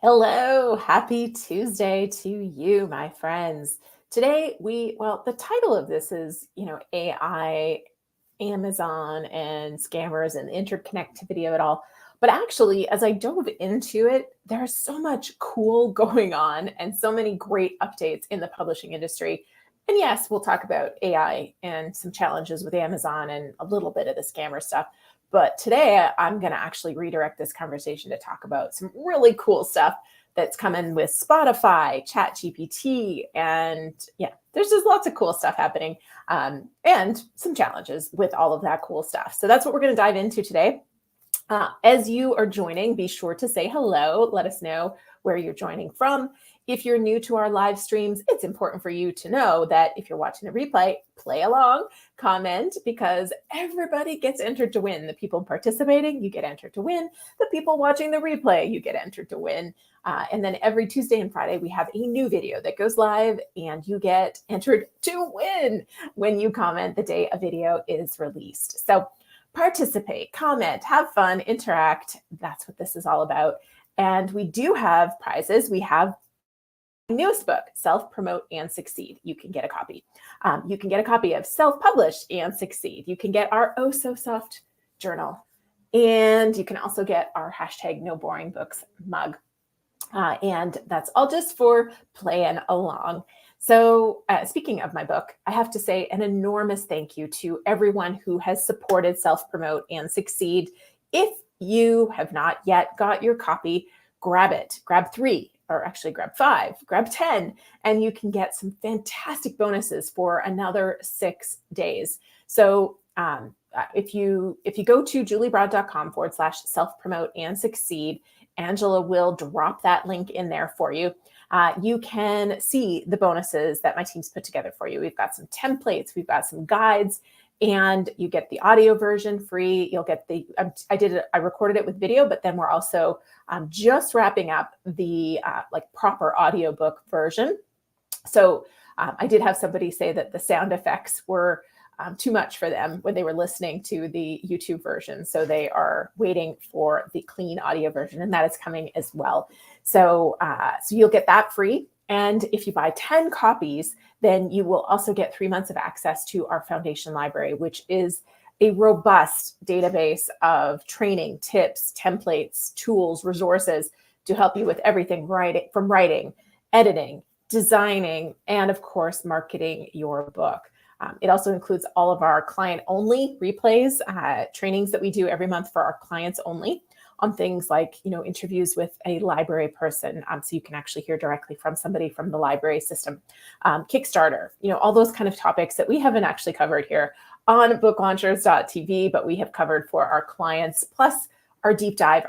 Hello, happy Tuesday to you, my friends. Today the title of this is, AI, Amazon, and scammers and interconnectivity of it all. But actually, as I dove into it, there's so much cool going on and so many great updates in the publishing industry. And yes, we'll talk about AI and some challenges with Amazon and a little bit of the scammer stuff. But today I'm going to actually redirect this conversation to talk about some really cool stuff that's coming with Spotify, ChatGPT, and yeah, there's just lots of cool stuff happening and some challenges with all of that cool stuff. So that's what we're going to dive into today. As you are joining, be sure to say hello. Let us know where you're joining from. If you're new to our live streams, it's important for you to know that if you're watching the replay, play along, comment, because everybody gets entered to win. The people participating, you get entered to win. The people watching the replay, you get entered to win. And then every Tuesday and Friday, we have a new video that goes live and you get entered to win when you comment the day a video is released. So participate, comment, have fun, interact. That's what this is all about. And we do have prizes. We have my newest book, Self-Promote and Succeed. You can get a copy. You can get a copy of Self-Published and Succeed. You can get our Oh So Soft journal. And you can also get our #NoBoringBooks mug. And that's all just for playing along. So speaking of my book, I have to say an enormous thank you to everyone who has supported Self-Promote and Succeed. If you have not yet got your copy, grab it. Grab 3, or actually grab 5, grab 10, and you can get some fantastic bonuses for another 6 days. So if you go to juliebroad.com/self-promote and succeed, Angela will drop that link in there for you. You can see the bonuses that my team's put together for you. We've got some templates, we've got some guides, and you get the audio version free. You'll get I recorded it with video, but then we're also just wrapping up the proper audiobook version. So I did have somebody say that the sound effects were too much for them when they were listening to the YouTube version. So they are waiting for the clean audio version, and that is coming as well. So you'll get that free. And if you buy 10 copies, then you will also get 3 months of access to our foundation library, which is a robust database of training, tips, templates, tools, resources to help you with everything from writing, editing, designing, and of course, marketing your book. It also includes all of our client-only replays, trainings that we do every month for our clients only on things like, interviews with a library person, so you can actually hear directly from somebody from the library system, Kickstarter, all those kind of topics that we haven't actually covered here on booklaunchers.tv, but we have covered for our clients, plus our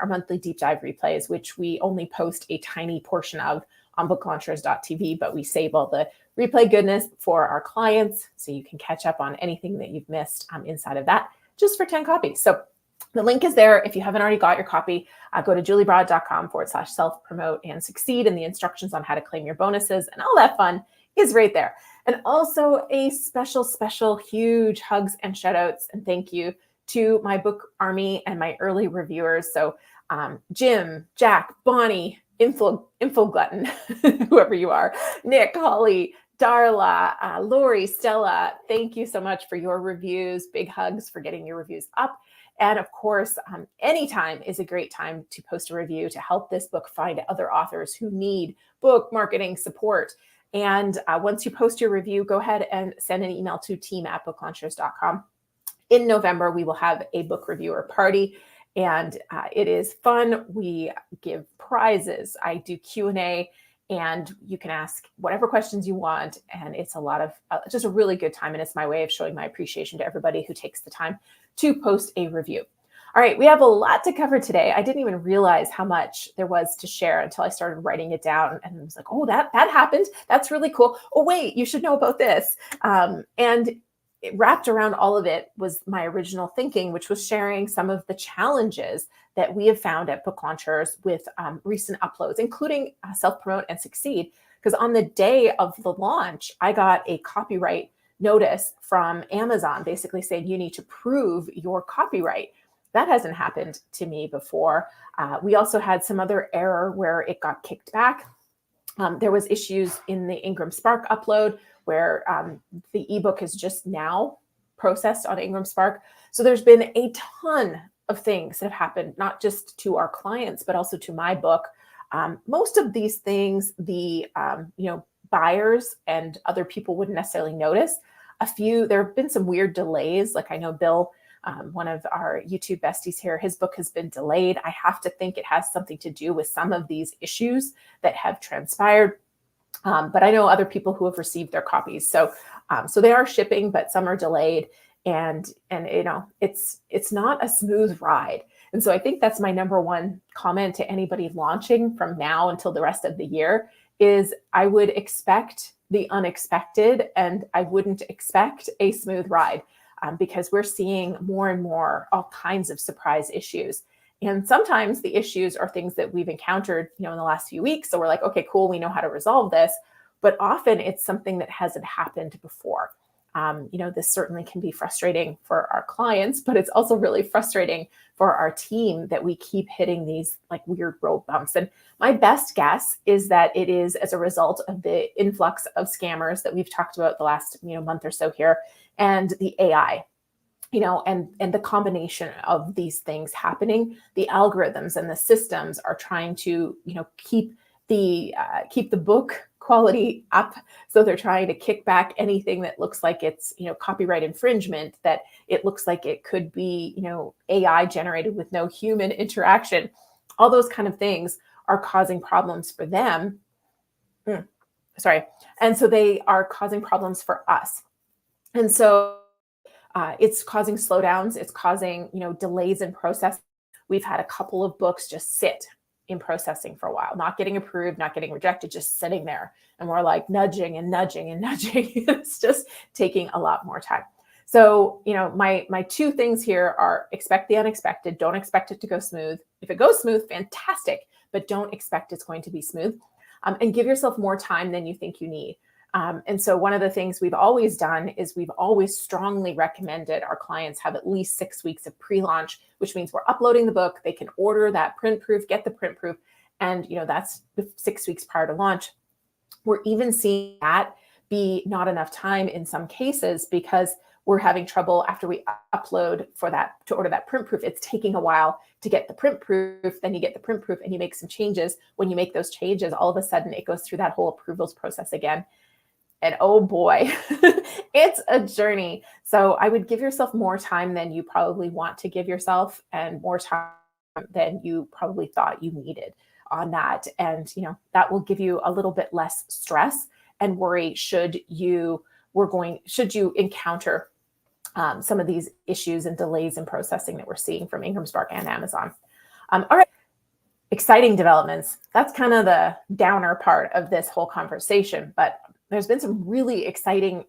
monthly deep dive replays, which we only post a tiny portion of on booklaunchers.tv, but we save all the replay goodness for our clients so you can catch up on anything that you've missed inside of that just for 10 copies. So the link is there. If you haven't already got your copy, go to juliebroad.com/self-promote and succeed, and the instructions on how to claim your bonuses and all that fun is right there. And also a special, huge hugs and shout outs and thank you to my book army and my early reviewers. So Jim, Jack, Bonnie, Info Glutton, whoever you are, Nick, Holly, Darla, Lori, Stella, thank you so much for your reviews. Big hugs for getting your reviews up. And of course, anytime is a great time to post a review to help this book find other authors who need book marketing support. And once you post your review, go ahead and send an email to team@booklaunchers.com. In November, we will have a book reviewer party. And it is fun. We give prizes. I do Q&A, and you can ask whatever questions you want. And it's a lot of just a really good time. And it's my way of showing my appreciation to everybody who takes the time to post a review. All right, we have a lot to cover today. I didn't even realize how much there was to share until I started writing it down. And I was like, oh, that happened. That's really cool. Oh, wait, you should know about this. And wrapped around all of it was my original thinking, which was sharing some of the challenges that we have found at Book Launchers with recent uploads, including Self-Promote and Succeed. Because on the day of the launch, I got a copyright notice from Amazon basically saying you need to prove your copyright. That hasn't happened to me before. We also had some other error where it got kicked back. There was issues in the Ingram Spark upload where the ebook is just now processed on Ingram Spark. So there's been a ton of things that have happened, not just to our clients, but also to my book. Most of these things, the buyers and other people wouldn't necessarily notice. There have been some weird delays. Like I know Bill, one of our YouTube besties here, his book has been delayed. I have to think it has something to do with some of these issues that have transpired. But I know other people who have received their copies. So they are shipping, but some are delayed. And it's not a smooth ride. And so I think that's my number one comment to anybody launching from now until the rest of the year is I would expect the unexpected, and I wouldn't expect a smooth ride because we're seeing more and more all kinds of surprise issues. And sometimes the issues are things that we've encountered, in the last few weeks. So we're like, okay, cool, we know how to resolve this. But often it's something that hasn't happened before. This certainly can be frustrating for our clients, but it's also really frustrating for our team that we keep hitting these like weird road bumps. And my best guess is that it is as a result of the influx of scammers that we've talked about the last month or so here, and the AI. And the combination of these things happening, the algorithms and the systems are trying to, keep the book quality up. So they're trying to kick back anything that looks like it's, copyright infringement, that it looks like it could be, AI generated with no human interaction. All those kind of things are causing problems for them. And so they are causing problems for us. And so it's causing slowdowns. It's causing, delays in process. We've had a couple of books just sit in processing for a while, not getting approved, not getting rejected, just sitting there. And we're like nudging and nudging and nudging. It's just taking a lot more time. So, my two things here are expect the unexpected. Don't expect it to go smooth. If it goes smooth, fantastic, but don't expect it's going to be smooth. And give yourself more time than you think you need. And so one of the things we've always done is we've always strongly recommended our clients have at least 6 weeks of pre-launch, which means we're uploading the book. They can order that print proof, get the print proof. And, that's the 6 weeks prior to launch. We're even seeing that be not enough time in some cases because we're having trouble after we upload to order that print proof. It's taking a while to get the print proof. Then you get the print proof and you make some changes. When you make those changes, all of a sudden it goes through that whole approvals process again. And oh boy, it's a journey. So I would give yourself more time than you probably want to give yourself, and more time than you probably thought you needed on that. And, that will give you a little bit less stress and worry should you encounter some of these issues and delays in processing that we're seeing from Ingram Spark and Amazon. All right. Exciting developments. That's kind of the downer part of this whole conversation, but there's been some really exciting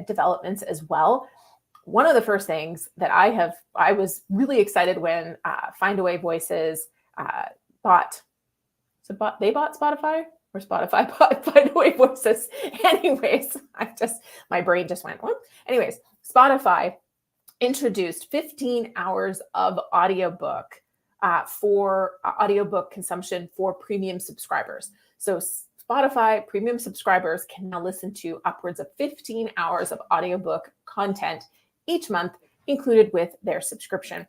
developments as well. One of the first things that I was really excited when Findaway Voices bought Spotify, or Spotify bought Findaway Voices. Anyways, my brain just went, what? Anyways, Spotify introduced 15 hours of audiobook for audiobook consumption for premium subscribers. So Spotify premium subscribers can now listen to upwards of 15 hours of audiobook content each month, included with their subscription.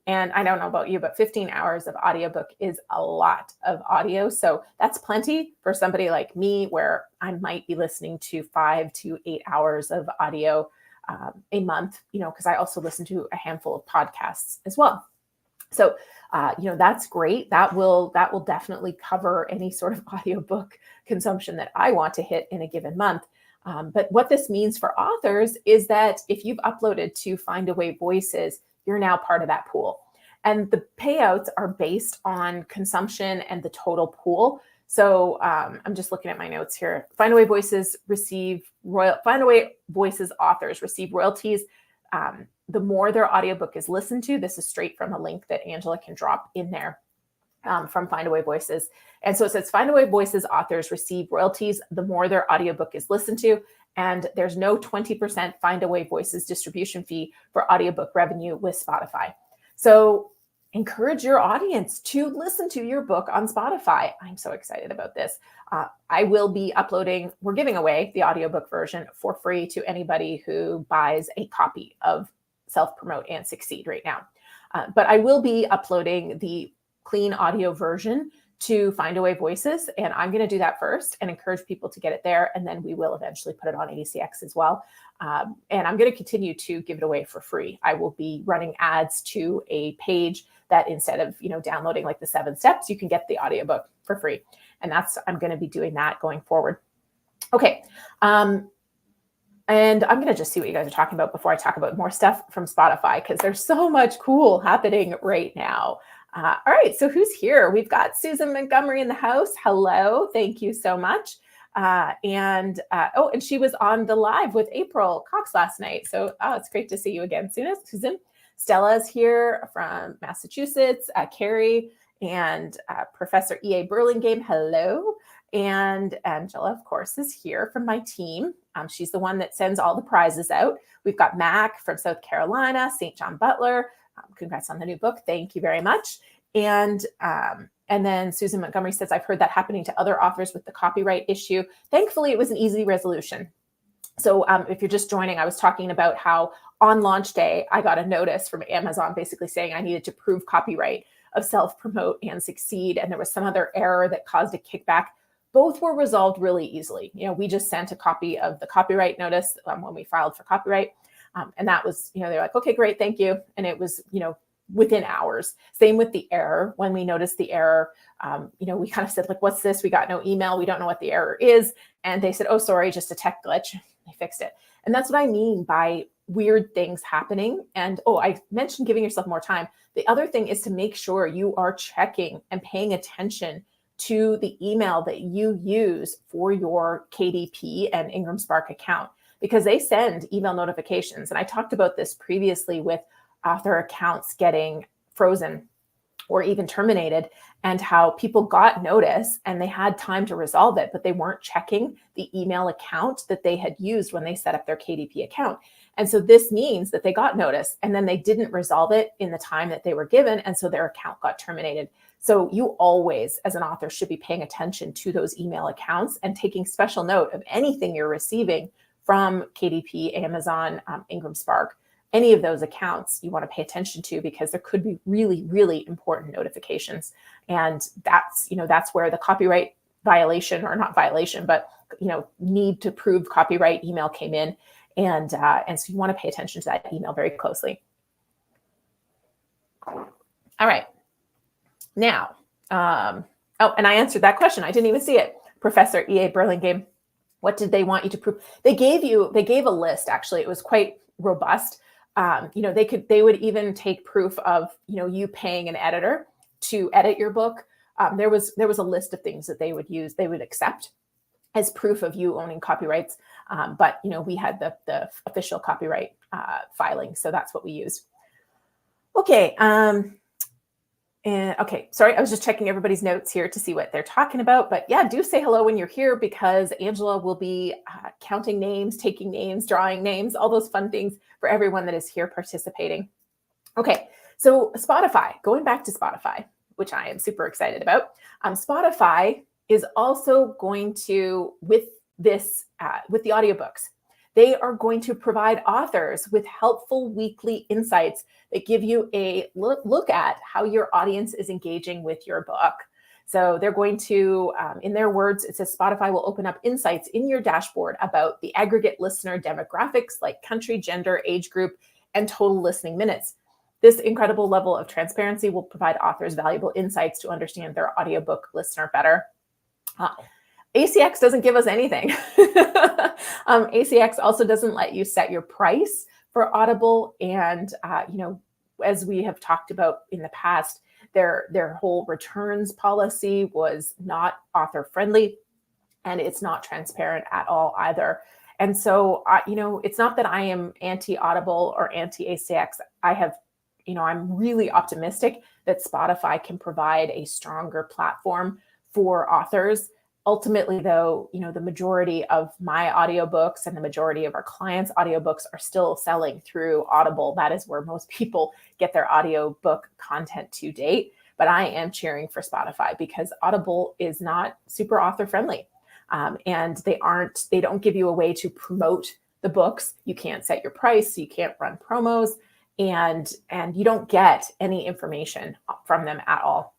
And I don't know about you, but 15 hours of audiobook is a lot of audio. So that's plenty for somebody like me, where I might be listening to 5 to 8 hours of audio a month, because I also listen to a handful of podcasts as well. So, that's great. That will definitely cover any sort of audiobook consumption that I want to hit in a given month. But what this means for authors is that if you've uploaded to Findaway Voices, you're now part of that pool. And the payouts are based on consumption and the total pool. So I'm just looking at my notes here. Findaway Voices authors receive royalties the more their audiobook is listened to. This is straight from a link that Angela can drop in there from Findaway Voices. And so it says Findaway Voices authors receive royalties the more their audiobook is listened to. And there's no 20% Findaway Voices distribution fee for audiobook revenue with Spotify. So encourage your audience to listen to your book on Spotify. I'm so excited about this. I will be uploading, we're giving away the audiobook version for free to anybody who buys a copy of Self Promote and Succeed right now. But I will be uploading the clean audio version to Find a Way Voices. And I'm going to do that first and encourage people to get it there. And then we will eventually put it on ACX as well. And I'm going to continue to give it away for free. I will be running ads to a page that instead of, downloading like the 7 steps, you can get the audiobook for free. And I'm going to be doing that going forward. Okay. And I'm going to just see what you guys are talking about before I talk about more stuff from Spotify, because there's so much cool happening right now. All right, so who's here? We've got Susan Montgomery in the house. Hello, thank you so much. And she was on the live with April Cox last night. So it's great to see you again, Susan. Stella's here from Massachusetts. Carrie and Professor E.A. Burlingame. Hello. And Angela, of course, is here from my team. She's the one that sends all the prizes out. We've got Mac from South Carolina, St. John Butler. Congrats on the new book. Thank you very much. And then Susan Montgomery says, I've heard that happening to other authors with the copyright issue. Thankfully, it was an easy resolution. So if you're just joining, I was talking about how on launch day, I got a notice from Amazon basically saying I needed to prove copyright of Self Promote and Succeed. And there was some other error that caused a kickback. Both were resolved really easily. We just sent a copy of the copyright notice when we filed for copyright. And that was, they're like, okay, great, thank you. And it was, within hours. Same with the error. When we noticed the error, we kind of said, like, what's this? We got no email. We don't know what the error is. And they said, oh, sorry, just a tech glitch. They fixed it. And that's what I mean by weird things happening. And, I mentioned giving yourself more time. The other thing is to make sure you are checking and paying attention to the email that you use for your KDP and Ingram Spark account, because they send email notifications. And I talked about this previously with author accounts getting frozen or even terminated, and how people got notice and they had time to resolve it, but they weren't checking the email account that they had used when they set up their KDP account. And so this means that they got notice and then they didn't resolve it in the time that they were given. And so their account got terminated. So you always, as an author, should be paying attention to those email accounts and taking special note of anything you're receiving from KDP, Amazon, Ingram Spark. Any of those accounts you want to pay attention to, because there could be really, really important notifications. And that's where the copyright violation, or not violation, but, need to prove copyright email came in. And so you want to pay attention to that email very closely. All right. Now, and I answered that question. I didn't even see it. Professor E.A. Burlingame, what did they want you to prove? They gave a list. Actually, it was quite robust. They would even take proof of, you paying an editor to edit your book. There was a list of things that they would accept as proof of you owning copyrights. But we had the official copyright filing, so that's what we used. Okay. Okay, sorry, I was just checking everybody's notes here to see what they're talking about. But yeah, do say hello when you're here, because Angela will be counting names, taking names, drawing names, all those fun things for everyone that is here participating. Okay, so Spotify, going back to Spotify, which I am super excited about. Spotify is also going to, with the audiobooks, they are going to provide authors with helpful weekly insights that give you a look at how your audience is engaging with your book. So they're going to, in their words, it says Spotify will open up insights in your dashboard about the aggregate listener demographics like country, gender, age group, and total listening minutes. This incredible level of transparency will provide authors valuable insights to understand their audiobook listener better. ACX doesn't give us anything. ACX also doesn't let you set your price for Audible. And, as we have talked about in the past, their whole returns policy was not author friendly, and it's not transparent at all either. And so, it's not that I am anti-Audible or anti-ACX. I'm really optimistic that Spotify can provide a stronger platform for authors Ultimately, though, the majority of my audiobooks and the majority of our clients' audiobooks are still selling through Audible. That is where most people get their audiobook content to date. But I am cheering for Spotify because Audible is not super author friendly. And they don't give you a way to promote the books. You can't set your price, you can't run promos, and you don't get any information from them at all.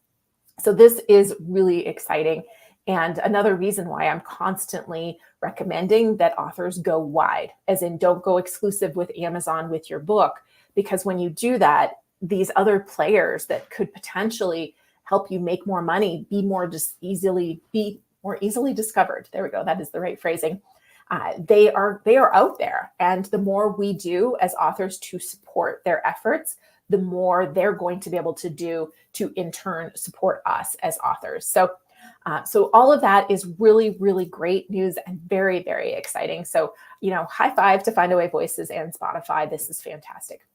So this is really exciting. And another reason why I'm constantly recommending that authors go wide, as in don't go exclusive with Amazon with your book, because when you do that, these other players that could potentially help you make more money, be more easily discovered. There we go. That is the right phrasing. They are out there. And the more we do as authors to support their efforts, the more they're going to be able to do to in turn support us as authors. So all of that is really, really great news and very, very exciting. So, high five to Find Away Voices and Spotify. This is fantastic.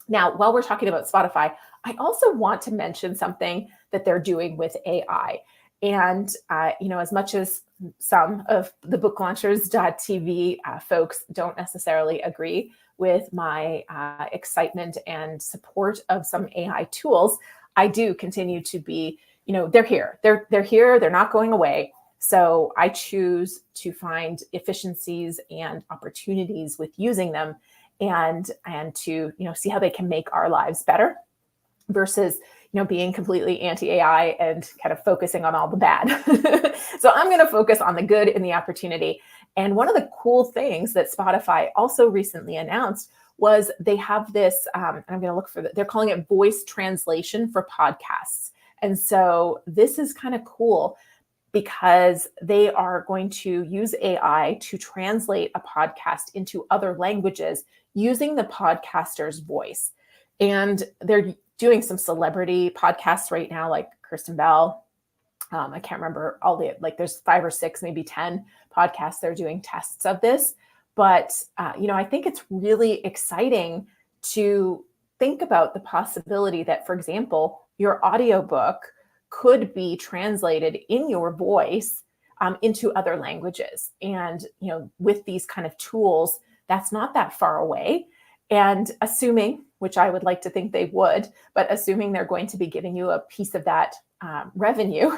Now, while we're talking about Spotify, I also want to mention something that they're doing with AI. And, as much as some of the booklaunchers.tv folks don't necessarily agree with my excitement and support of some AI tools, I do continue to be, they're here. They're here. They're not going away. So I choose to find efficiencies and opportunities with using them and to, see how they can make our lives better versus, being completely anti-AI and kind of focusing on all the bad. So I'm going to focus on the good and the opportunity. And one of the cool things that Spotify also recently announced was they have this, I'm going to look for they're calling it voice translation for podcasts. And so this is kind of cool because they are going to use AI to translate a podcast into other languages using the podcaster's voice. And they're doing some celebrity podcasts right now, like Kristen Bell. I can't remember there's 5 or 6, maybe 10 podcasts they're doing tests of this. But, I think it's really exciting to think about the possibility that, for example, your audiobook could be translated in your voice into other languages. And, with these kind of tools, that's not that far away. And assuming, which I would like to think they would, but assuming they're going to be giving you a piece of that revenue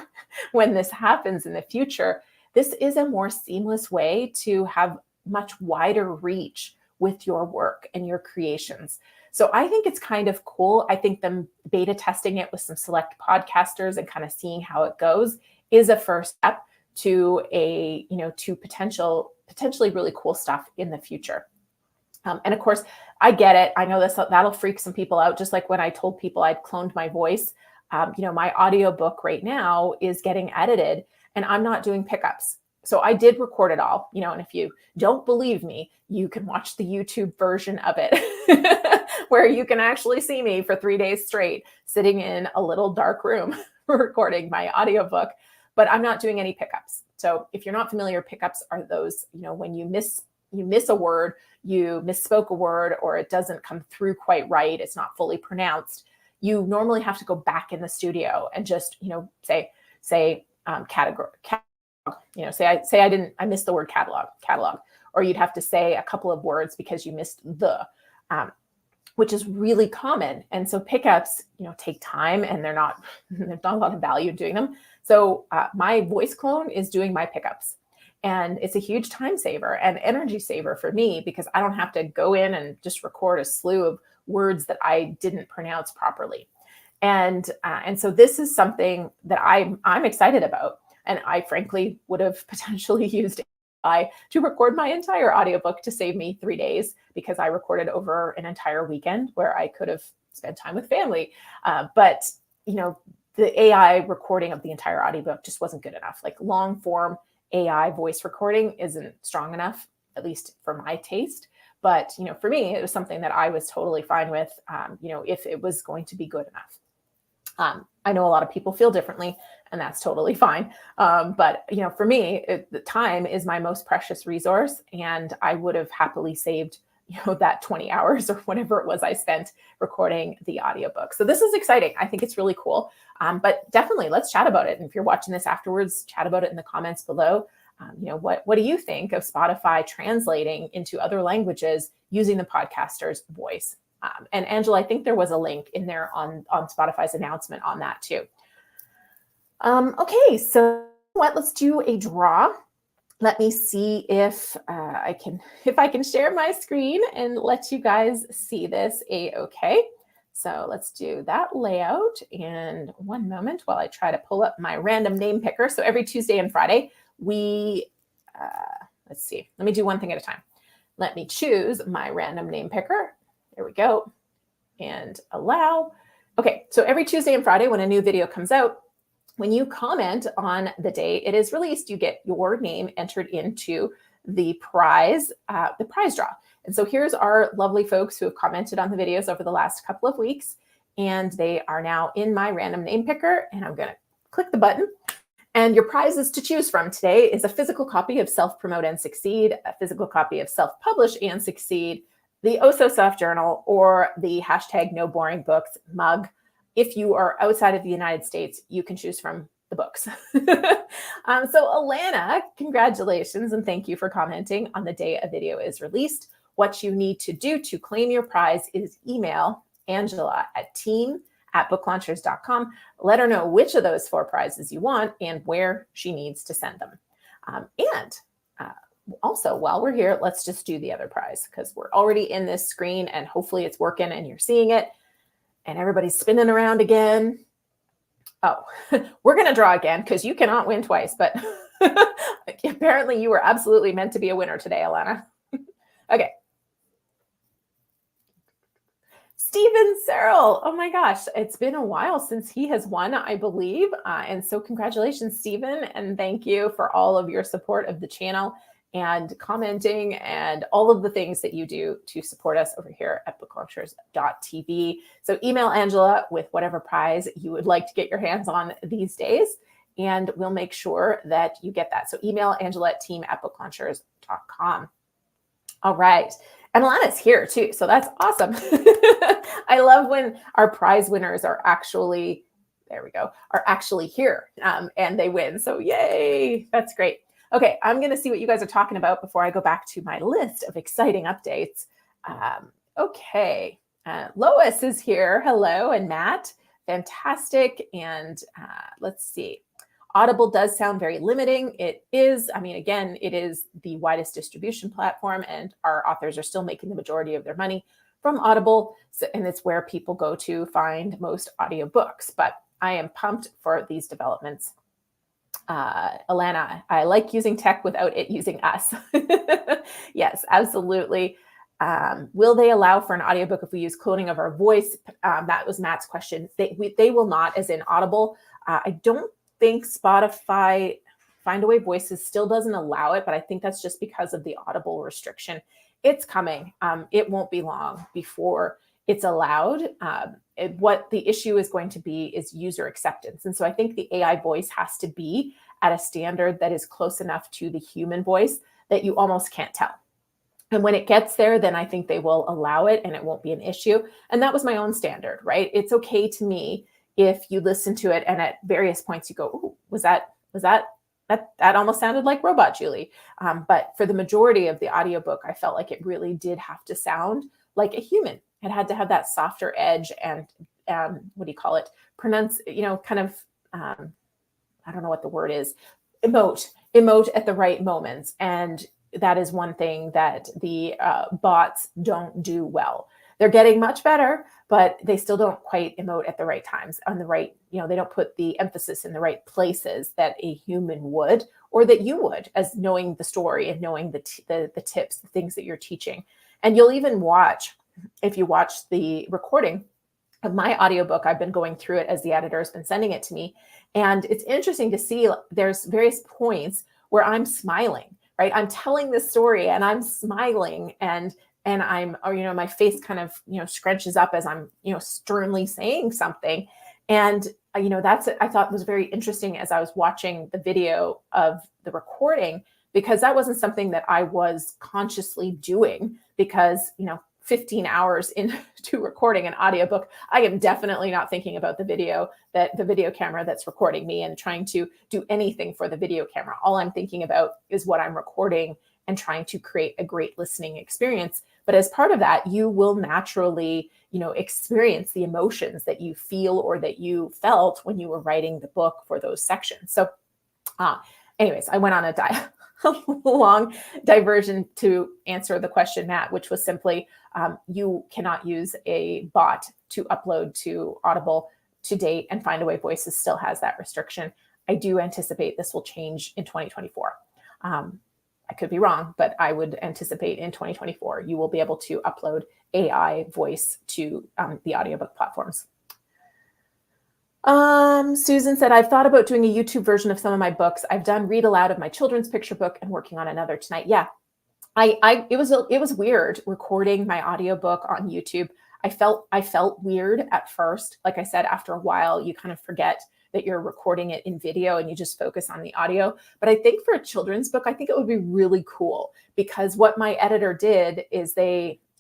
when this happens in the future, this is a more seamless way to have much wider reach with your work and your creations. So I think it's kind of cool. I think them beta testing it with some select podcasters and kind of seeing how it goes is a first step to to potentially really cool stuff in the future. And of course, I get it. I know that'll freak some people out. Just like when I told people I'd cloned my voice, my audiobook right now is getting edited and I'm not doing pickups. So I did record it all, and if you don't believe me, you can watch the YouTube version of it where you can actually see me for 3 days straight sitting in a little dark room recording my audiobook, but I'm not doing any pickups. So if you're not familiar, pickups are those, when you miss a word, you misspoke a word, or it doesn't come through quite right, it's not fully pronounced, you normally have to go back in the studio and just, say category, I missed the word catalog, or you'd have to say a couple of words because you missed which is really common. And so pickups, take time and there's not a lot of value in doing them. So my voice clone is doing my pickups. And it's a huge time saver and energy saver for me because I don't have to go in and just record a slew of words that I didn't pronounce properly. And so this is something that I'm excited about. And I frankly would have potentially used AI to record my entire audiobook to save me 3 days because I recorded over an entire weekend where I could have spent time with family. But the AI recording of the entire audiobook just wasn't good enough. Like long form AI voice recording isn't strong enough, at least for my taste. But, for me, it was something that I was totally fine with, if it was going to be good enough. I know a lot of people feel differently, and that's totally fine. But, for me, the time is my most precious resource, and I would have happily saved that 20 hours or whatever it was I spent recording the audiobook. So this is exciting. I think it's really cool. But definitely let's chat about it. And if you're watching this afterwards, chat about it in the comments below. What do you think of Spotify translating into other languages using the podcaster's voice? And Angela, I think there was a link in there on Spotify's announcement on that too. Okay, so let's do a draw. Let me see if I can share my screen and let you guys see this okay. So let's do that layout. And one moment while I try to pull up my random name picker. So every Tuesday and Friday, let's see, let me do one thing at a time. Let me choose my random name picker. There we go. And allow. Okay, so every Tuesday and Friday when a new video comes out, when you comment on the day it is released, you get your name entered into the prize draw. And so here's our lovely folks who have commented on the videos over the last couple of weeks, and they are now in my random name picker, and I'm going to click the button. And your prizes to choose from today is a physical copy of Self-Promote and Succeed, a physical copy of Self-Publish and Succeed, the Oh So Soft Journal, or the #NoBoringBooks mug. If you are outside of the United States, you can choose from the books. So Alana, congratulations and thank you for commenting on the day a video is released. What you need to do to claim your prize is email Angela at team@booklaunchers.com. Let her know which of those 4 prizes you want and where she needs to send them. Also, while we're here, let's just do the other prize because we're already in this screen and hopefully it's working and you're seeing it. And everybody's spinning around again. Oh, we're going to draw again because you cannot win twice, but apparently you were absolutely meant to be a winner today, Alana. Okay. Stephen Searle. Oh my gosh, it's been a while since he has won, I believe. And so congratulations, Stephen, and thank you for all of your support of the channel and commenting and all of the things that you do to support us over here at booklaunchers.tv. So email Angela with whatever prize you would like to get your hands on these days, and we'll make sure that you get that. So email Angela at team@booklaunchers.com. All right. And Alana's here too. So that's awesome. I love when our prize winners are actually, there we go, are actually here and they win. So yay, that's great. Okay, I'm going to see what you guys are talking about before I go back to my list of exciting updates. Okay, Lois is here. Hello, and Matt. Fantastic. And let's see. Audible does sound very limiting. It is. I mean, again, it is the widest distribution platform, and our authors are still making the majority of their money from Audible, and it's where people go to find most audiobooks. But I am pumped for these developments. Alana, I like using tech without it using us. Yes, absolutely. Will they allow for an audiobook if we use cloning of our voice? That was Matt's question. They will not, as in Audible. I don't think Spotify Findaway Voices still doesn't allow it, but I think that's just because of the Audible restriction. It's coming. It won't be long before it's allowed. What the issue is going to be is user acceptance. And so I think the AI voice has to be at a standard that is close enough to the human voice that you almost can't tell. And when it gets there, then I think they will allow it and it won't be an issue. And that was my own standard, right? It's okay to me if you listen to it and at various points you go, "Ooh, that almost sounded like Robot Julie." But for the majority of the audiobook, I felt like it really did have to sound like a human. It had to have that softer edge and what do you call it? Kind of, I don't know what the word is, emote at the right moments. And that is one thing that the bots don't do well. They're getting much better, but they still don't quite emote at the right times on the right, they don't put the emphasis in the right places that a human would, or that you would, as knowing the story and knowing the tips, the things that you're teaching. And you'll even watch, if you watch the recording of my audiobook, I've been going through it as the editor has been sending it to me. And it's interesting to see there's various points where I'm smiling, right? I'm telling this story and I'm smiling and I'm, my face kind of, scrunches up as I'm, sternly saying something. And, that's, I thought was very interesting as I was watching the video of the recording, because that wasn't something that I was consciously doing because, 15 hours into recording an audiobook, I am definitely not thinking about the video camera that's recording me and trying to do anything for the video camera. All I'm thinking about is what I'm recording and trying to create a great listening experience. But as part of that, you will naturally, experience the emotions that you feel or that you felt when you were writing the book for those sections. So anyways, I went on a long diversion to answer the question, Matt, which was simply, you cannot use a bot to upload to Audible to date, and Find Away Voices still has that restriction. I do anticipate this will change in 2024. I could be wrong, but I would anticipate in 2024, you will be able to upload AI voice to the audiobook platforms. Susan said, I've thought about doing a YouTube version of some of my books. I've done read aloud of my children's picture book and working on another tonight. Yeah, it was weird recording my audiobook on YouTube. I felt weird at first. Like I said, after a while, you kind of forget that you're recording it in video and you just focus on the audio. But I think for a children's book, I think it would be really cool, because what my editor did is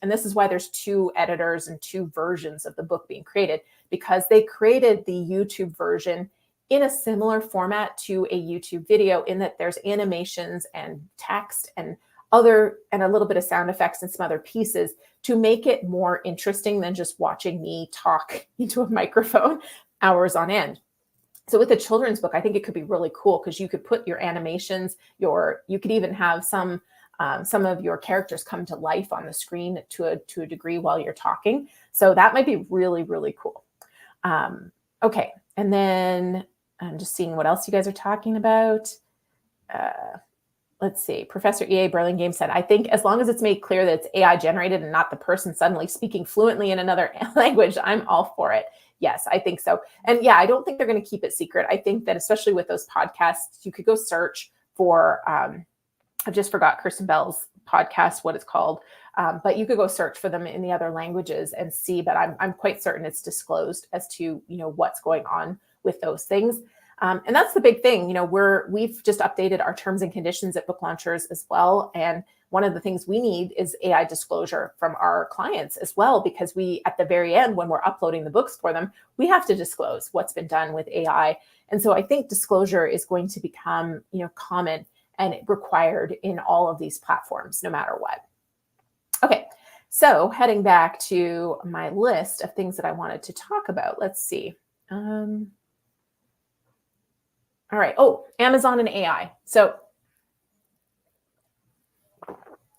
and this is why there's 2 editors and 2 versions of the book being created, because they created the YouTube version in a similar format to a YouTube video, in that there's animations and text and a little bit of sound effects and some other pieces to make it more interesting than just watching me talk into a microphone hours on end. So with a children's book, I think it could be really cool, because you could put your animations, you could even have some of your characters come to life on the screen to a degree while you're talking. So that might be really, really cool. Okay. And then I'm just seeing what else you guys are talking about. Let's see. Professor E.A. Burlingame said, I think as long as it's made clear that it's AI generated and not the person suddenly speaking fluently in another language, I'm all for it. Yes, I think so. And yeah, I don't think they're going to keep it secret. I think that especially with those podcasts, you could go search for, I've just forgot Kirsten Bell's podcast, what it's called. But you could go search for them in the other languages and see, but I'm quite certain it's disclosed as to, what's going on with those things. And that's the big thing. We've just updated our terms and conditions at Book Launchers as well. And one of the things we need is AI disclosure from our clients as well, because at the very end, when we're uploading the books for them, we have to disclose what's been done with AI. And so I think disclosure is going to become, common and required in all of these platforms, no matter what. Okay, so heading back to my list of things that I wanted to talk about. Let's see. All right. Oh, Amazon and AI. So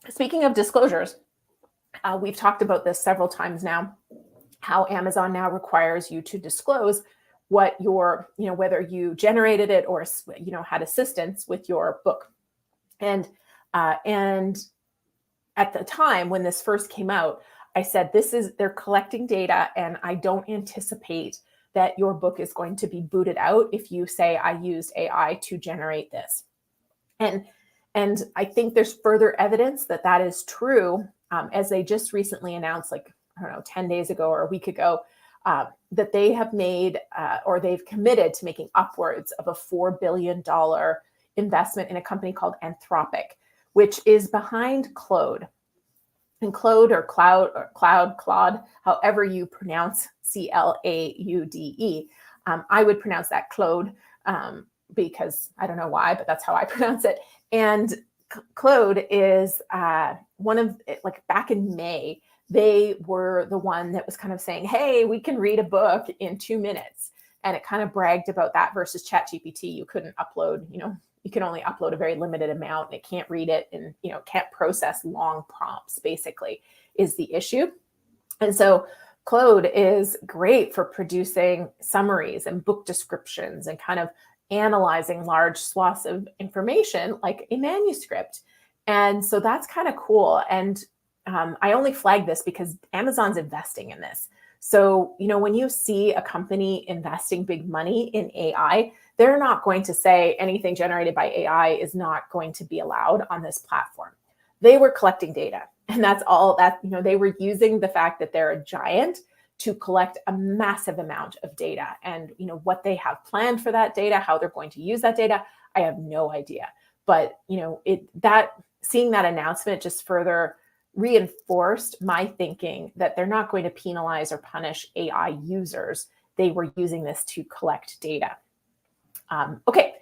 speaking of disclosures, we've talked about this several times now, how Amazon now requires you to disclose what whether you generated it or, had assistance with your book. And at the time when this first came out, I said, they're collecting data, and I don't anticipate that your book is going to be booted out if you say, I used AI to generate this. And I think there's further evidence that that is true, as they just recently announced, 10 days ago or a week ago, that they have made or they've committed to making upwards of a $4 billion investment in a company called Anthropic, which is behind Claude. And Claude or Claude, however you pronounce Claude. I would pronounce that Claude because I don't know why, but that's how I pronounce it. And Claude is back in May, they were the one that was kind of saying, hey, we can read a book in 2 minutes. And it kind of bragged about that versus ChatGPT. You couldn't upload, you can only upload a very limited amount, and it can't read it, and can't process long prompts, basically, is the issue. And so Claude is great for producing summaries and book descriptions and kind of analyzing large swaths of information like a manuscript. And so that's kind of cool. And I only flag this because Amazon's investing in this. So, when you see a company investing big money in AI, they're not going to say anything generated by AI is not going to be allowed on this platform. They were collecting data, and that's all that, they were using the fact that they're a giant to collect a massive amount of data. And, what they have planned for that data, how they're going to use that data, I have no idea. But, seeing that announcement just further reinforced my thinking that they're not going to penalize or punish AI users. They were using this to collect data. Okay,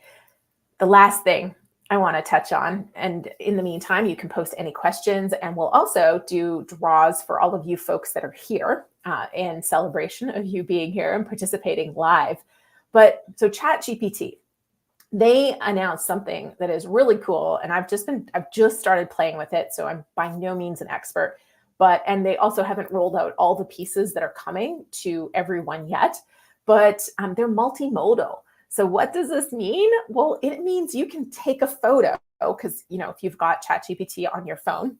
the last thing I want to touch on, and in the meantime, you can post any questions, and we'll also do draws for all of you folks that are here in celebration of you being here and participating live. But so ChatGPT, they announced something that is really cool, and I've just started playing with it, so I'm by no means an expert. And they also haven't rolled out all the pieces that are coming to everyone yet. But they're multimodal. So what does this mean? Well, it means you can take a photo, because if you've got ChatGPT on your phone,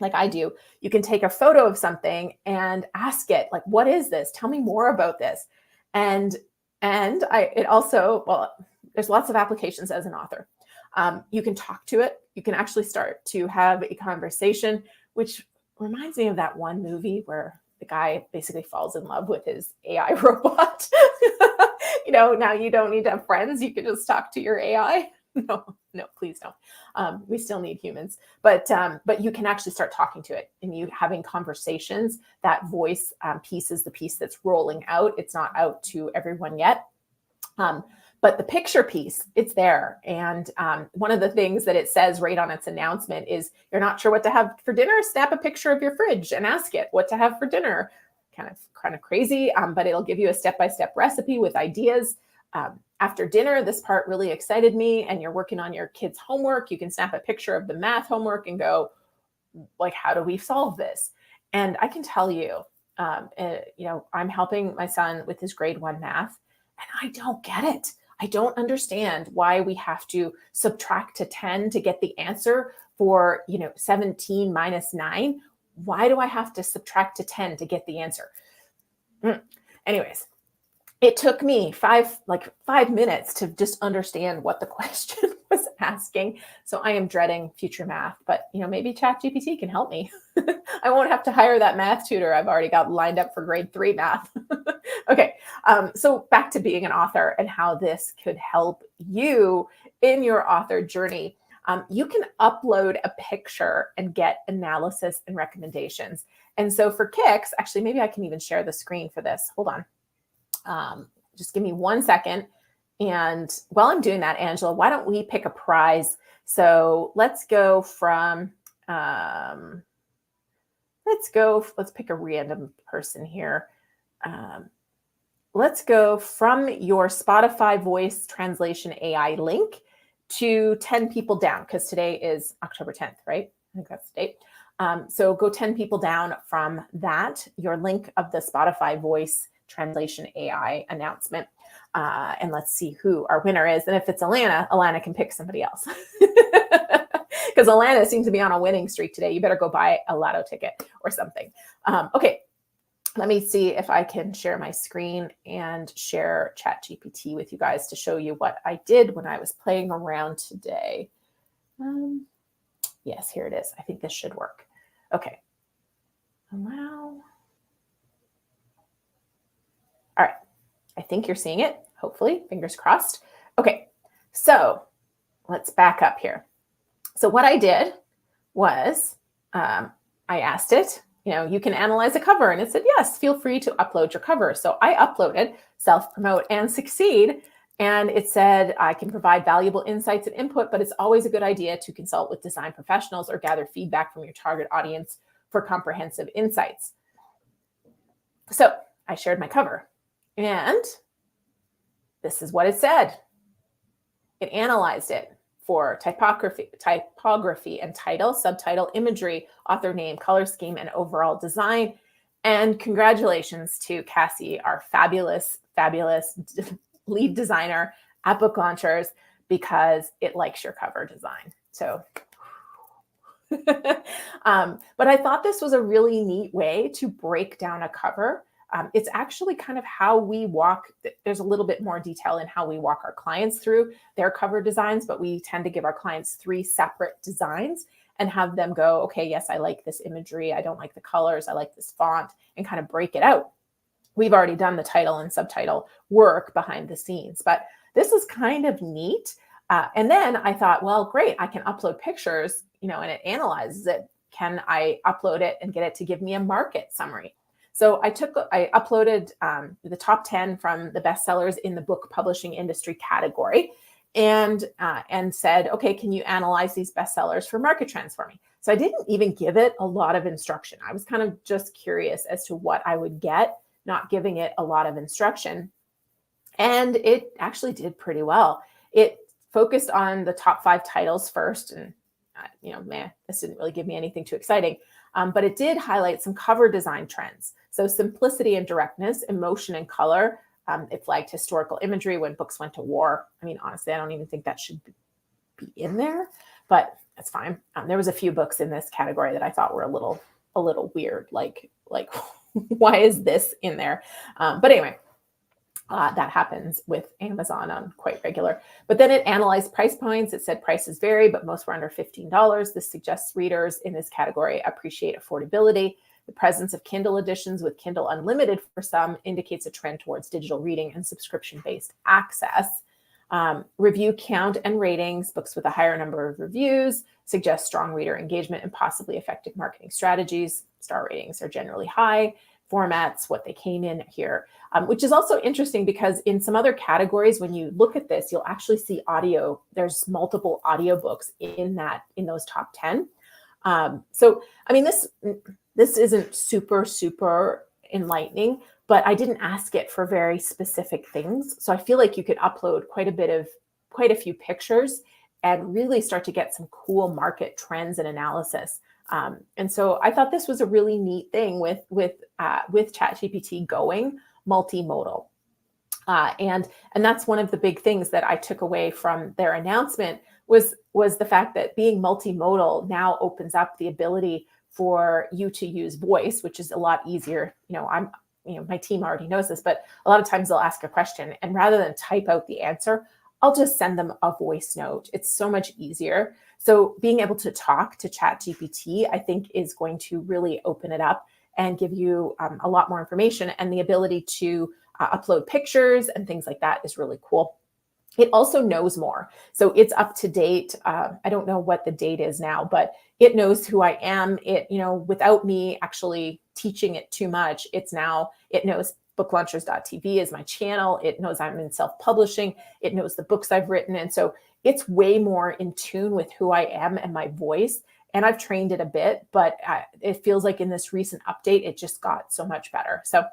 like I do, you can take a photo of something and ask it, like, what is this? Tell me more about this. And it also, well, there's lots of applications as an author. You can talk to it. You can actually start to have a conversation, which reminds me of that one movie where the guy basically falls in love with his AI robot. Now you don't need to have friends. You can just talk to your AI. No, please don't. We still need humans, but you can actually start talking to it and you having conversations. That voice piece is the piece that's rolling out. It's not out to everyone yet. But the picture piece, it's there. And one of the things that it says right on its announcement is, you're not sure what to have for dinner? Snap a picture of your fridge and ask it what to have for dinner. Kind of crazy, but it'll give you a step-by-step recipe with ideas. After dinner, this part really excited me, and you're working on your kids' homework. You can snap a picture of the math homework and go, like, how do we solve this? And I can tell you, I'm helping my son with his grade 1 math, and I don't get it. I don't understand why we have to subtract to 10 to get the answer for, 17 minus 9. Why do I have to subtract to 10 to get the answer? Anyways, it took me 5 minutes to just understand what the question was asking. So I am dreading future math, but maybe ChatGPT can help me. I won't have to hire that math tutor I've already got lined up for grade 3 math. Okay, so back to being an author and how this could help you in your author journey. You can upload a picture and get analysis and recommendations. And so for kicks, actually, maybe I can even share the screen for this. Hold on. Just give me 1 second. And while I'm doing that, Angela, why don't we pick a prize? So let's go from, let's pick a random person here. Let's go from your Spotify voice translation AI link to 10 people down, because today is October 10th, right? I think that's the date. So go 10 people down from that, your link of the Spotify voice translation AI announcement. And let's see who our winner is. And if it's Alana can pick somebody else. Because Alana seems to be on a winning streak today. You better go buy a lotto ticket or something. Okay, let me see if I can share my screen and share ChatGPT with you guys to show you what I did when I was playing around today. Yes, here it is. I think this should work. Okay. Allow. All right. I think you're seeing it, hopefully, fingers crossed. Okay, so let's back up here. So what I did was I asked it, you can analyze a cover. And it said, yes, feel free to upload your cover. So I uploaded Self-Promote and Succeed. And it said, I can provide valuable insights and input, but it's always a good idea to consult with design professionals or gather feedback from your target audience for comprehensive insights. So I shared my cover. And this is what it said. It analyzed it for typography and title, subtitle, imagery, author name, color scheme, and overall design. And congratulations to Cassie, our fabulous lead designer at Book Launchers, because it likes your cover design. So, but I thought this was a really neat way to break down a cover. It's actually kind of how we walk. There's a little bit more detail in how we walk our clients through their cover designs, but we tend to give our clients 3 separate designs and have them go, okay, yes, I like this imagery. I don't like the colors. I like this font, and kind of break it out. We've already done the title and subtitle work behind the scenes, but this is kind of neat. And then I thought, well, great, I can upload pictures, and it analyzes it. can I upload it and get it to give me a market summary? So I uploaded the top 10 from the bestsellers in the book publishing industry category, and said, okay, can you analyze these bestsellers for market trends for me? So I didn't even give it a lot of instruction. I was kind of just curious as to what I would get, not giving it a lot of instruction. And it actually did pretty well. It focused on the top 5 titles first, and this didn't really give me anything too exciting. But it did highlight some cover design trends. So simplicity and directness, emotion and color. It flagged historical imagery when books went to war. I mean, honestly, I don't even think that should be in there, but that's fine. There was a few books in this category that I thought were a little weird, like why is this in there? But anyway, that happens with Amazon on quite regular. But then it analyzed price points. It said prices vary, but most were under $15. This suggests readers in this category appreciate affordability. The presence of Kindle editions with Kindle Unlimited for some indicates a trend towards digital reading and subscription-based access. Review count and ratings. Books with a higher number of reviews suggest strong reader engagement and possibly effective marketing strategies. Star ratings are generally high. Formats, what they came in here, which is also interesting because in some other categories, when you look at this, you'll actually see audio. There's multiple audiobooks in those top 10. So, I mean, this isn't super enlightening, but I didn't ask it for very specific things. So I feel like you could upload quite a few pictures and really start to get some cool market trends and analysis. And so I thought this was a really neat thing with ChatGPT going multimodal. And that's one of the big things that I took away from their announcement was the fact that being multimodal now opens up the ability for you to use voice, which is a lot easier. My team already knows this, but a lot of times they'll ask a question, and rather than type out the answer, I'll just send them a voice note. It's so much easier. So being able to talk to ChatGPT, I think, is going to really open it up and give you a lot more information, and the ability to upload pictures and things like that is really cool. It also knows more. So it's up to date. I don't know what the date is now, but it knows who I am. Without me actually teaching it too much, it knows booklaunchers.tv is my channel. It knows I'm in self-publishing. It knows the books I've written. And so it's way more in tune with who I am and my voice. And I've trained it a bit, but it feels like in this recent update, it just got so much better. So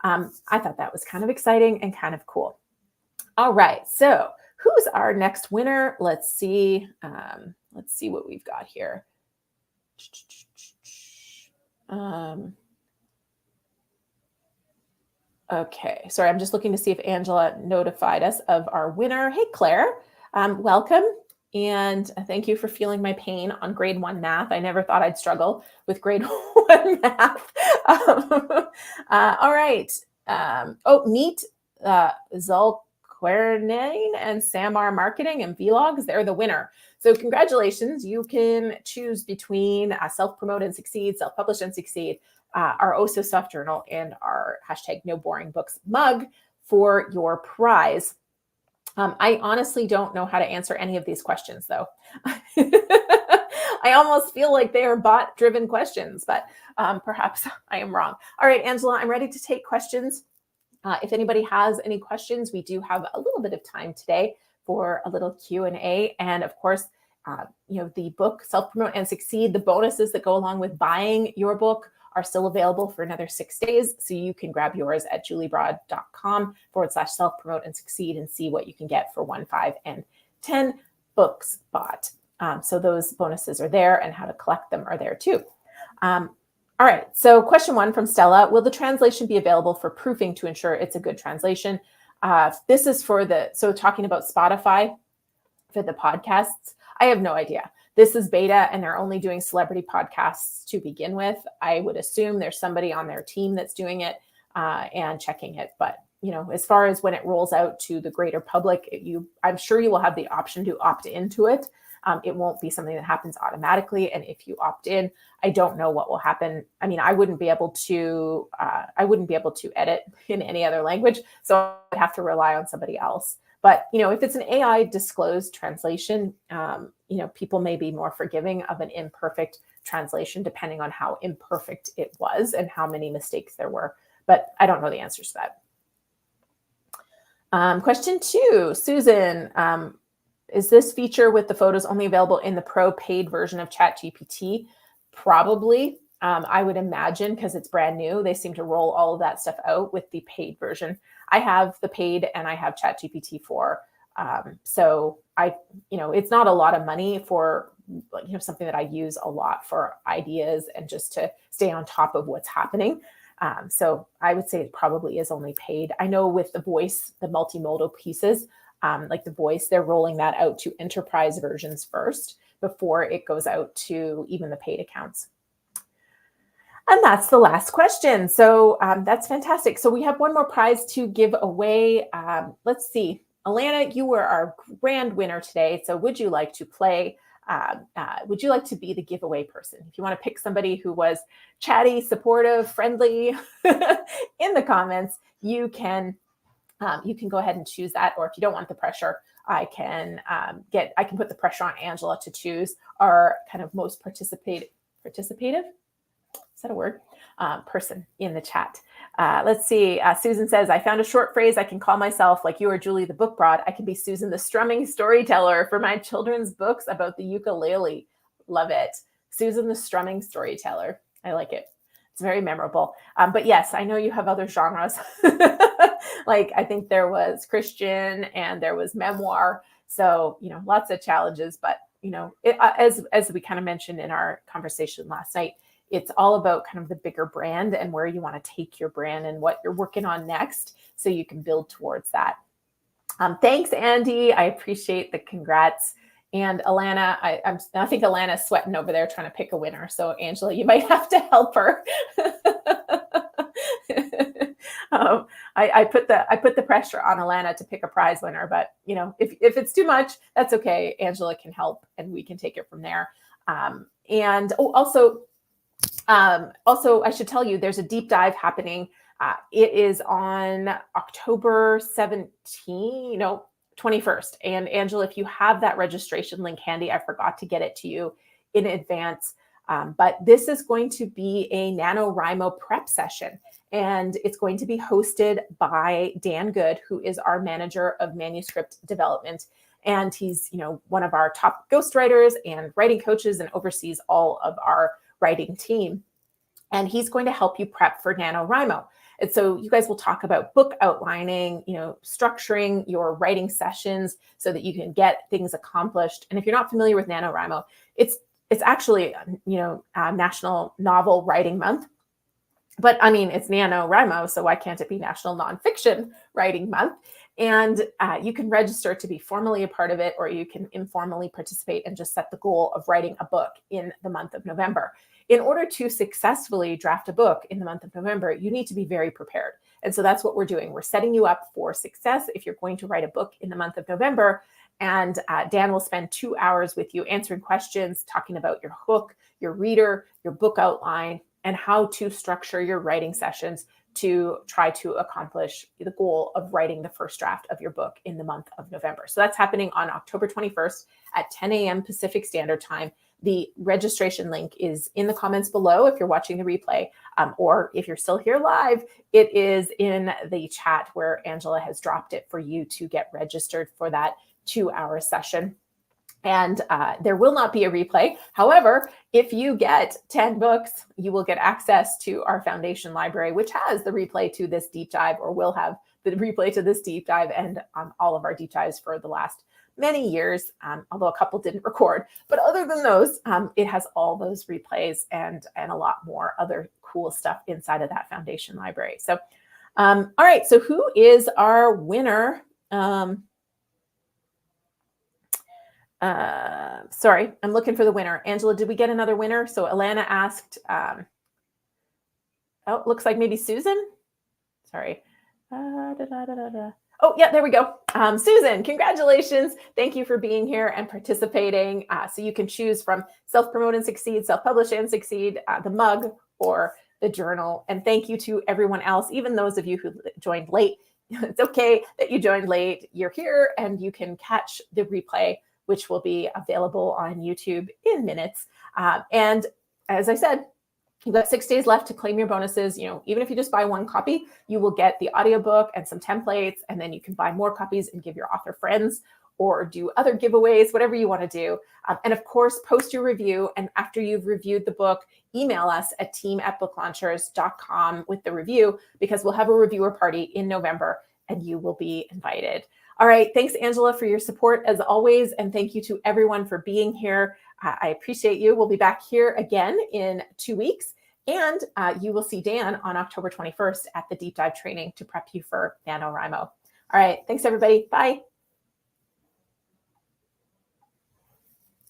I thought that was kind of exciting and kind of cool. All right, so who's our next winner? Let's see what we've got here. Okay, sorry, I'm just looking to see if Angela notified us of our winner. Hey, Claire, welcome. And thank you for feeling my pain on grade 1 math. I never thought I'd struggle with grade 1 math. All right. Meet Zulkarnain and Samar Marketing and Vlogs. They're the winner. So congratulations. You can choose between Self-Promote and Succeed, Self-Publish and Succeed, our Oh So Soft Journal, and our #NoBoringBooks mug for your prize. I honestly don't know how to answer any of these questions, though. I almost feel like they are bot-driven questions, but perhaps I am wrong. All right, Angela, I'm ready to take questions. If anybody has any questions, we do have a little bit of time today for a little Q&A. And of course, the book, Self-Promote and Succeed, the bonuses that go along with buying your book are still available for another 6 days. So you can grab yours at juliebroad.com/self-promote and succeed and see what you can get for 1, 5, and 10 books bought. So those bonuses are there, and how to collect them are there too. All right, so question 1 from Stella. Will the translation be available for proofing to ensure it's a good translation? This is so talking about Spotify for the podcasts. I have no idea. This is beta, and they're only doing celebrity podcasts to begin with. I would assume there's somebody on their team that's doing it and checking it. But, as far as when it rolls out to the greater public, I'm sure you will have the option to opt into it. It won't be something that happens automatically. And if you opt in, I don't know what will happen. I mean, I wouldn't be able to edit in any other language. So I'd have to rely on somebody else. But, if it's an AI disclosed translation, people may be more forgiving of an imperfect translation, depending on how imperfect it was and how many mistakes there were. But I don't know the answers to that. Question 2, Susan, is this feature with the photos only available in the pro paid version of ChatGPT? Probably. I would imagine, because it's brand new, they seem to roll all of that stuff out with the paid version. I have the paid and I have ChatGPT 4. So it's not a lot of money for something that I use a lot for ideas and just to stay on top of what's happening. So I would say it probably is only paid. I know with the voice, the multimodal pieces, like the voice, they're rolling that out to enterprise versions first before it goes out to even the paid accounts. And that's the last question. So that's fantastic. So we have one more prize to give away. Let's see. Alana, you were our grand winner today. So would you like to play? Would you like to be the giveaway person? If you want to pick somebody who was chatty, supportive, friendly in the comments, you can go ahead and choose that. Or if you don't want the pressure, I can put the pressure on Angela to choose our kind of most participative. Is that a word? Person in the chat. Let's see. Susan says, I found a short phrase I can call myself, like you or Julie the book broad. I can be Susan the strumming storyteller for my children's books about the ukulele. Love it. Susan the strumming storyteller. I like it. It's very memorable. But yes, I know you have other genres. Like I think there was Christian and there was memoir. So, lots of challenges, but as we kind of mentioned in our conversation last night, it's all about kind of the bigger brand and where you want to take your brand and what you're working on next so you can build towards that. Thanks, Andy. I appreciate the congrats. And Alana, I think Alana's sweating over there trying to pick a winner. So Angela, you might have to help her. I put the pressure on Alana to pick a prize winner, but if it's too much, that's okay. Angela can help and we can take it from there. Also, I should tell you, there's a deep dive happening. It is on October 21st. And Angela, if you have that registration link handy, I forgot to get it to you in advance. But this is going to be a NaNoWriMo prep session. And it's going to be hosted by Dan Good, who is our manager of manuscript development. And he's, one of our top ghostwriters and writing coaches and oversees all of our writing team. And he's going to help you prep for NaNoWriMo. And so you guys will talk about book outlining, structuring your writing sessions so that you can get things accomplished. And if you're not familiar with NaNoWriMo, it's actually, National Novel Writing Month. But I mean, it's NaNoWriMo, so why can't it be National Nonfiction Writing Month? And you can register to be formally a part of it, or you can informally participate and just set the goal of writing a book in the month of November. In order to successfully draft a book in the month of November, you need to be very prepared. And so that's what we're doing. We're setting you up for success if you're going to write a book in the month of November. And Dan will spend 2 hours with you answering questions, talking about your hook, your reader, your book outline, and how to structure your writing sessions to try to accomplish the goal of writing the first draft of your book in the month of November. So that's happening on October 21st at 10 a.m. Pacific Standard Time. The registration link is in the comments below if you're watching the replay, or if you're still here live, it is in the chat where Angela has dropped it for you to get registered for that 2-hour session. And there will not be a replay. However, if you get 10 books, you will get access to our foundation library, which has the replay to this deep dive, or will have the replay to this deep dive and all of our deep dives for the last many years, although a couple didn't record. But other than those, it has all those replays and a lot more other cool stuff inside of that foundation library. So, all right, so who is our winner? Sorry, I'm looking for the winner. Angela, did we get another winner? So Alana asked, looks like maybe Susan. Sorry. Oh, yeah, there we go. Susan, congratulations. Thank you for being here and participating. So you can choose from Self-Promote and Succeed, Self-Publish and Succeed, the mug, or the journal. And thank you to everyone else, even those of you who joined late. It's okay that you joined late. You're here and you can catch the replay, which will be available on YouTube in minutes. And as I said, you've got 6 days left to claim your bonuses. Even if you just buy one copy, you will get the audiobook and some templates, and then you can buy more copies and give your author friends or do other giveaways, whatever you want to do. And of course, post your review. And after you've reviewed the book, email us at team@booklaunchers.com with the review, because we'll have a reviewer party in November and you will be invited. All right. Thanks, Angela, for your support as always. And thank you to everyone for being here. I appreciate you. We'll be back here again in 2 weeks. And you will see Dan on October 21st at the deep dive training to prep you for NaNoWriMo. All right. Thanks, everybody. Bye.